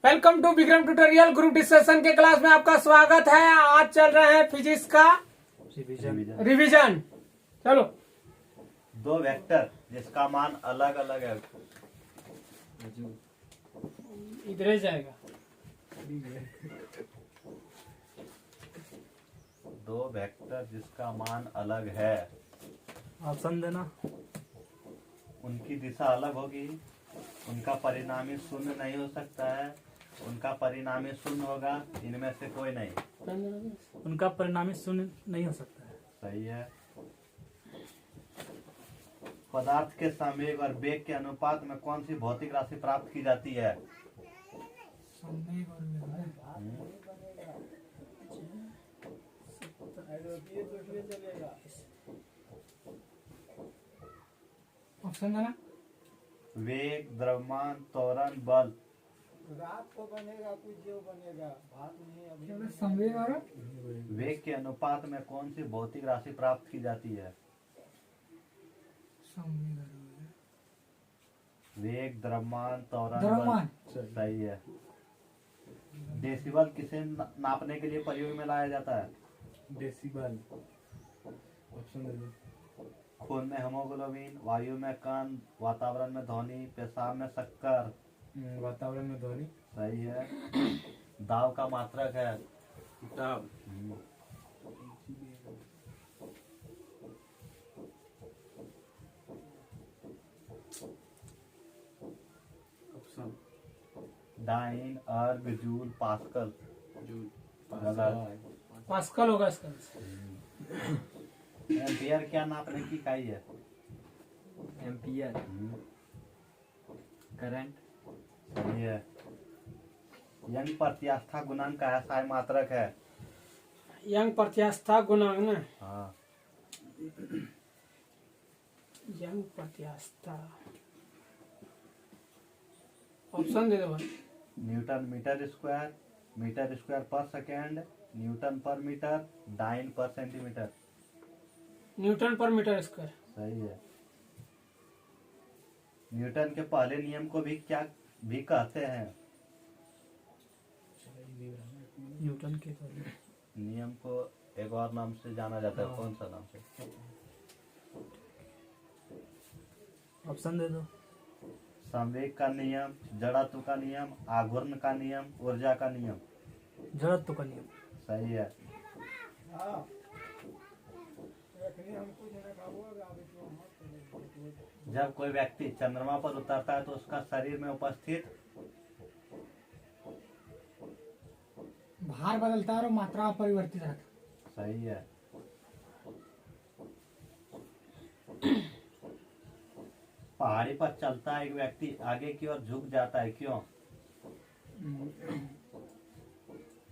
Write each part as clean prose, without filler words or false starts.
Welcome to Vikram tutorial group discussion के class में आपका स्वागत है। आज चल रहा है फिजिक्स का रिवीजन। चलो, दो वेक्टर जिसका मान अलग अलग है। इधर ही जाएगा। दो वेक्टर जिसका मान अलग है, ऑप्शन देना। उनकी दिशा अलग होगी, उनका परिणामी शून्य नहीं हो सकता है, उनका परिणामी शून्य होगा, इनमें से कोई नहीं। उनका परिणामी शून्य नहीं हो सकता है। सही है। पदार्थ के संवेग और वेग के अनुपात में कौन सी भौतिक राशि प्राप्त की जाती है? ऑप्शन देना। वेग, द्रव्यमान, त्वरण, बल। रात को बनेगा कुछ जो बनेगा, भात नहीं अभी। संवेग और वेग के अनुपात में कौन सी भौतिक राशि प्राप्त की जाती है? वेग, द्रव्यमान, त्वरण, द्रव्यमान। बल। सही है। डेसिबल किसे नापने के लिए प्रयोग में लाया जाता है? डेसिबल। ऑप्शन दे दो। खून में हीमोग्लोबिन, वायु में कण, वातावरण में ध्वनि, पेशाब में शक्कर। वातावरण में ध्वनि। सही है। दाव का मात्रक है दाब। ऑप्शन डाइन, अर्ग, जूल, पास्कल। जूल। पास्कल होगा इसका। एम्पियर क्या नापने की इकाई है? Ampere current. सही है। यंग प्रत्यास्था गुणांक का सहाय मात्रक है? यंग प्रत्यास्था गुणांक ना। हाँ। यंग प्रत्यास्था। ऑप्शन दे दो भाई। न्यूटन मीटर स्क्वायर पर सेकेंड, न्यूटन पर मीटर, डाइन पर सेंटीमीटर। न्यूटन पर मीटर स्क्वायर। सही है। न्यूटन के पहले नियम को भी क्या भी कहते हैं? न्यूटन के नियम को एक और नाम से जाना जाता है, कौन सा नाम से? ऑप्शन दे दो। संवेग का नियम, जड़त्व का नियम, आघूर्ण का नियम, ऊर्जा का नियम। जड़त्व का नियम। सही है। हाँ, रखने हमको जरा खाओगा अभी तो। जब कोई व्यक्ति चंद्रमा पर उतरता है तो उसका शरीर में उपस्थित भार बदलता है और मात्रा परिवर्तित रहता है। सही है। पहाड़ी पर चलता एक व्यक्ति आगे की ओर झुक जाता है, क्यों?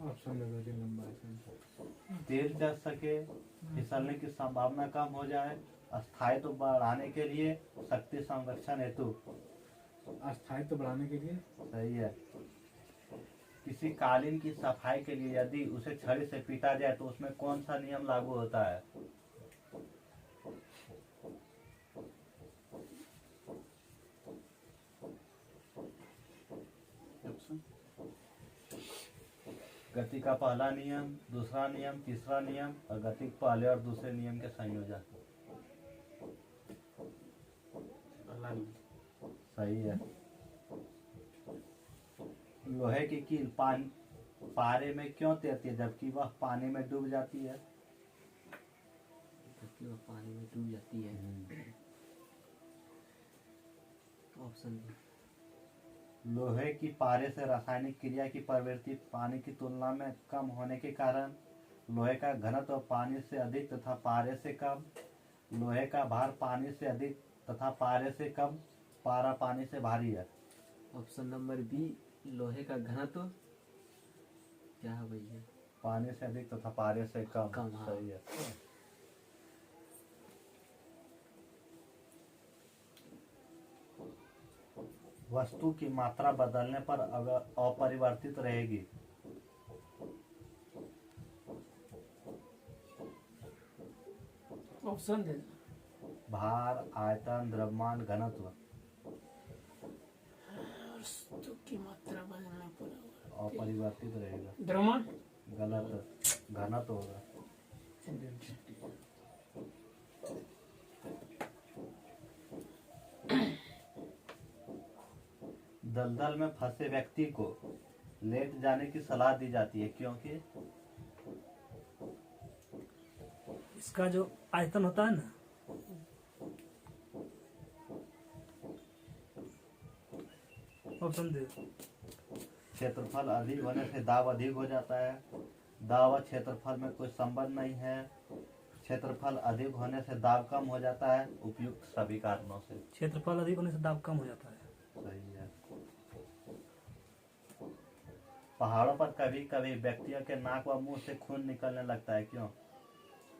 ऑप्शन दे दो। जो लंबा तेज चल सके, फिसलने की संभावना कम हो जाए, स्थायित्व बढ़ाने के लिए, शक्ति संरक्षण हेतु। स्थायित्व बढ़ाने के लिए। सही है। किसी कालीन की सफाई के लिए यदि उसे छड़ी से पीटा जाए तो उसमें कौन सा नियम लागू होता है? गति का पहला नियम, दूसरा नियम, तीसरा नियम और गति के पहले और दूसरे नियम के संयोजन। सही है। लोहे की कील पारे में क्यों तैरती है जबकि वह पानी में डूब जाती है? पानी में डूब जाती है। ऑप्शन। लोहे की पारे से रासायनिक क्रिया की प्रवृत्ति पानी की तुलना में कम होने के कारण, लोहे का घनत्व पानी से अधिक तथा पारे से कम, लोहे का भार पानी से अधिक तथा पारे से कम, पारा पानी से भारी है। ऑप्शन नंबर बी, लोहे का घनत्व क्या है भैया? पानी से अधिक तथा पारे से कम। कम, हाँ। सही है। वस्तु की मात्रा बदलने पर अगर अपरिवर्तित रहेगी। ऑप्शन दे। भार, आयतन, द्रव्यमान, घनत्व। वस्तु की मात्रा बदलने पर अपरिवर्तित रहेगा। द्रव्यमान गलत, घनत्व होगा। दलदल में फंसे व्यक्ति को लेट जाने की सलाह दी जाती है क्योंकि इसका जो आयतन होता है ना, ऑप्शन दे दो। क्षेत्रफल अधिक होने से दाब अधिक हो जाता है। दाब और क्षेत्रफल में कोई संबंध नहीं है। क्षेत्रफल अधिक होने से दाब कम हो जाता है। उपयुक्त सभी कारणों से क्षेत्रफल अधिक होने से दाब कम हो जाता है। सही है। पहाड़ों पर कभी कभी व्यक्तियों के नाक व मुंह से खून निकलने लगता है, क्यों?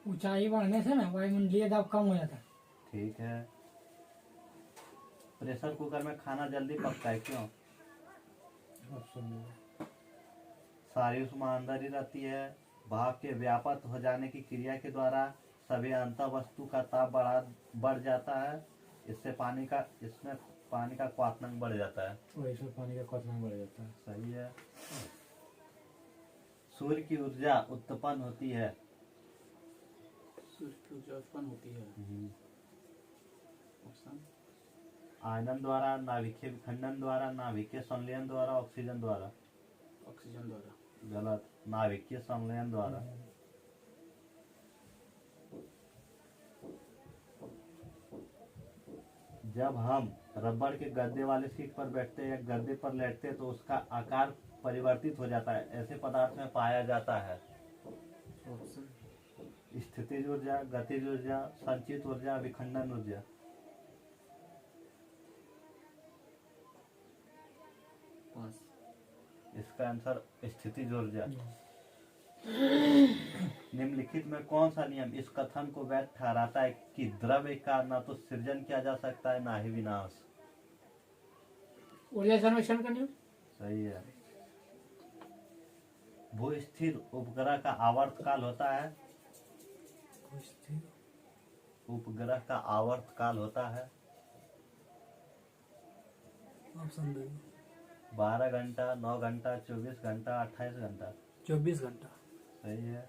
ऊंचाई बढ़ने से ना वायुमंडलीय दाब कम हो जाता है। ठीक है। प्रेशर कुकर में खाना जल्दी पकता है, क्यों? ऑप्शन दे दो। सारी ऊष्मा अंदर ही रहती है। भाप के व्यापक हो जाने की क्रिया के द्वारा सभी अंतः वस्तु का ताप बढ़ जाता है। इसमें पानी का क्वथनांक बढ़ जाता है। वही से पानी का क्वथनांक बढ़ जाता है। सही है। सूर्य की ऊर्जा उत्पन्न होती है। सूर्य की ऊर्जा उत्पन्न होती है। ऑप्शन आयनन द्वारा, नाभिकीय विखंडन द्वारा, नाभिकीय संलयन द्वारा, ऑक्सीजन द्वारा। ऑक्सीजन द्वारा। गलत, नाभिकीय संलयन द्वारा। जब हम रबड़ के गद्दे वाले सीट पर बैठते हैं या गद्दे पर लेटते हैं तो उसका आकार परिवर्तित हो जाता है। ऐसे पदार्थ में पाया जाता है ऑप्शन स्थितिज ऊर्जा, गतिज ऊर्जा, संचित ऊर्जा, विखंडन ऊर्जा। पाँच। इसका आंसर स्थितिज ऊर्जा। निम्नलिखित में कौन सा नियम इस कथन को वैध ठहराता है कि द्रव्य का न तो सृजन किया जा सकता है, ना ही विनाश? ऊर्जा संरक्षण का नियम। सही है। भूस्थिर उपग्रह का आवर्तकाल होता है। उपग्रह का आवर्तकाल होता है ऑप्शन दे दो। 12 घंटा, 9 घंटा, 24 घंटा, 28 घंटा। 24 घंटा। सही है।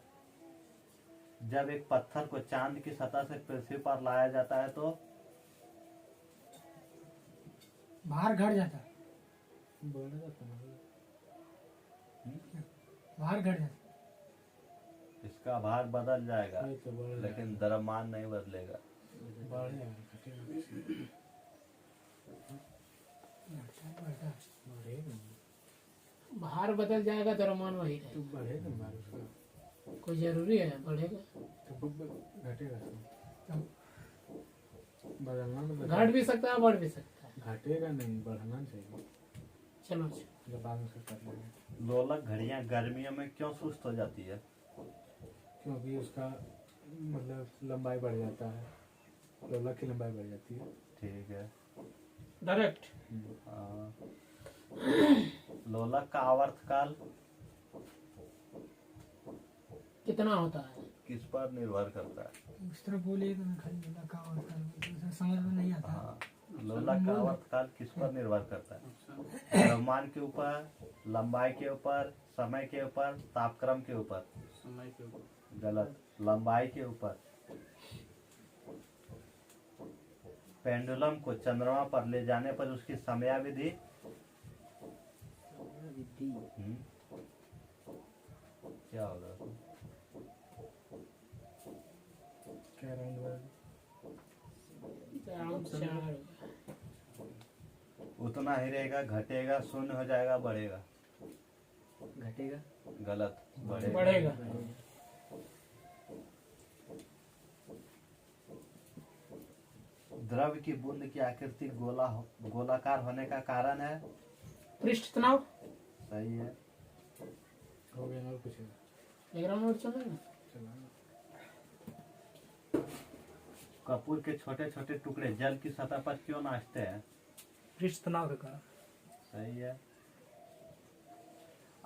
जब एक पत्थर को चांद की सतह से पृथ्वी पर लाया जाता है तो भार घट जाता है। बढ़ जाता है। भार घट जाता है। इसका भार बदल जाएगा नहीं तो बढ़ लेकिन द्रव्यमान नहीं बदलेगा। बढ़ जाएगा, घटेगा। बढ़ेगा। भार बदल जाएगा, द्रव्यमान वही तो रहेगा। बढ़ेगा भार उसका। कोई जरूरी है बढ़ेगा? तो घटेगा तो बदलना मतलब घट भी सकता है, बढ़ भी सकता है। घटेगा नहीं, बढ़ना चाहिए। चलो जब बाद में उसका कर लेंगे। लोलक घड़ियां गर्मियों में क्यों सुस्त हो जाती है? क्योंकि उसका मतलब लंबाई बढ़ जाता है, लोलक की लंबाई बढ़ जाती है। ठीक है। डायरेक्ट। हाँ। लोलक का आवर्तकाल कितना होता है? किस पर निर्भर करता है? उस तरह बोलिए तो मैं खाली लगा होता है, समझ में नहीं आता। हाँ। लोलक का आवर्तकाल किस पर निर्भर करता है? द्रव्यमान के ऊपर, लंबाई के ऊपर, समय के ऊपर, तापक्रम के ऊपर। समय के ऊपर। गलत, लंबाई के ऊपर। पेंडुलम को चंद्रमा पर ले जाने पर उसकी समयावधि विधि क्या होगा? क्या राउंड उतना ही रहेगा, घटेगा, शून्य हो जाएगा, बढ़ेगा? घटेगा। गलत, बढ़ेगा। बढ़ेगा। द्रव की बूंद की आकृति गोलाकार होने का कारण है? पृष्ठ तनाव। सही है। हो गया ना, और पूछेगा। एक राउंड और चलेगा। चला। कपूर के छोटे छोटे टुकड़े जल की सतह पर क्यों नाचते हैं? पृष्ठ तनाव के कारण। सही है।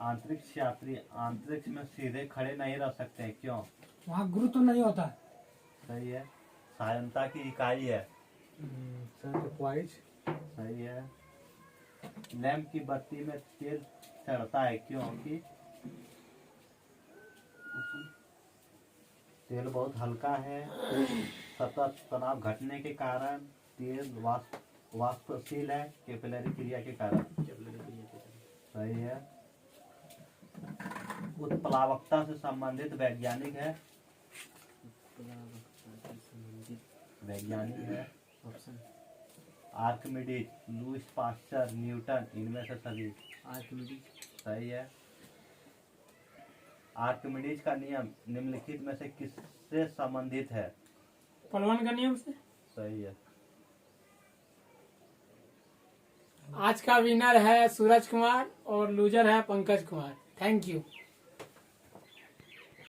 अंतरिक्ष यात्री अंतरिक्ष में सीधे खड़े नहीं रह सकते हैं, क्यों? वहाँ गुरुत्व नहीं होता। सही है। सहायता की इकाई है। सेंटरप्राइज। सही है। लैंप की बत्ती में तेल चढ़ता है, क्योंकि तेल बहुत हल्का है। सतत तनाव घटने के कारण तेल वाष्पशील है, कैपिलरी क्रिया के कारण। सही है। उत्प्लावकता से संबंधित वैज्ञानिक है। वैज्ञानिक है option Archimedes, Lewis pasture, Newton, इनमें से सभी। आर्किमिडीज। सही है। आर्किमिडीज का नियम निम्नलिखित में से किससे संबंधित है? पलवान का नियम से। सही है। आज का विनर है सूरज कुमार और लूजर है पंकज कुमार। Thank you.